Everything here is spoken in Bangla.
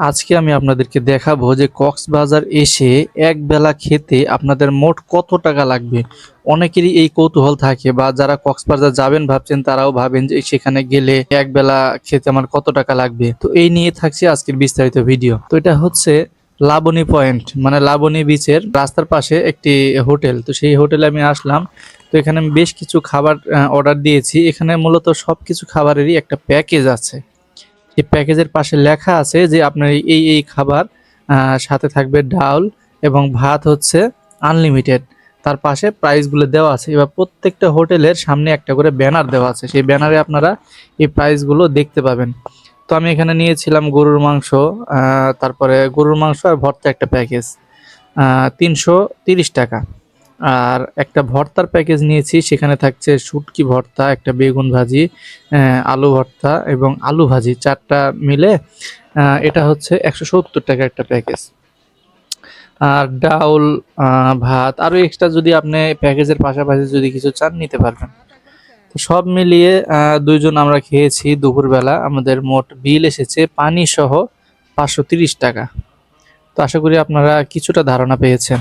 আজকে আমি আপনাদেরকে দেখাবো যে কক্সবাজার এসে এক বেলা খেতে আপনাদের মোট কত টাকা লাগবে। অনেকেরই এই কৌতূহল থাকে বা যারা কক্সবাজার যাবেন ভাবছেন তারাও ভাবেন যে সেখানে গেলে এক বেলা খেতে আমার কত টাকা লাগবে। তো এই নিয়ে থাকছে আজকের বিস্তারিত ভিডিও। তো এটা হচ্ছে লাবণী পয়েন্ট, মানে লাবণী বিচের রাস্তার পাশে একটি হোটেল। তো সেই হোটেলে আমি আসলাম। তো এখানে আমি বেশ কিছু খাবার অর্ডার দিয়েছি। এখানে মূলত সবকিছু খাবারেরই একটা প্যাকেজ আছে। এই প্যাকেজের পাশে লেখা আছে যে আপনার এই খাবার সাথে থাকবে ডাউল এবং ভাত হচ্ছে আনলিমিটেড। তার পাশে প্রাইসগুলো দেওয়া আছে। এবার প্রত্যেকটা হোটেলের সামনে একটা করে ব্যানার দেওয়া আছে। সেই ব্যানারে আপনারা এই প্রাইসগুলো দেখতে পাবেন। তো আমি এখানে নিয়েছিলাম গরুর মাংস, তারপরে গরুর মাংস আর ভর্তা একটা প্যাকেজ, ৩৩০ টাকা। আর একটা ভর্তার প্যাকেজ নিয়েছি, সেখানে থাকছে শুটকি ভর্তা, একটা বেগুন ভাজি, আলু ভর্তা এবং আলু ভাজি, ৪টা মিলে এটা হচ্ছে ১৭০ টাকা একটা প্যাকেজ। আর ডাউল, ভাত আরও এক্সট্রা যদি আপনি প্যাকেজের পাশাপাশি যদি কিছু চান নিতে পারবেন। তো সব মিলিয়ে ২ জন আমরা খেয়েছি দুপুরবেলা। আমাদের মোট বিল এসেছে পানি সহ ৫৩০ টাকা। তো আশা করি আপনারা কিছুটা ধারণা পেয়েছেন।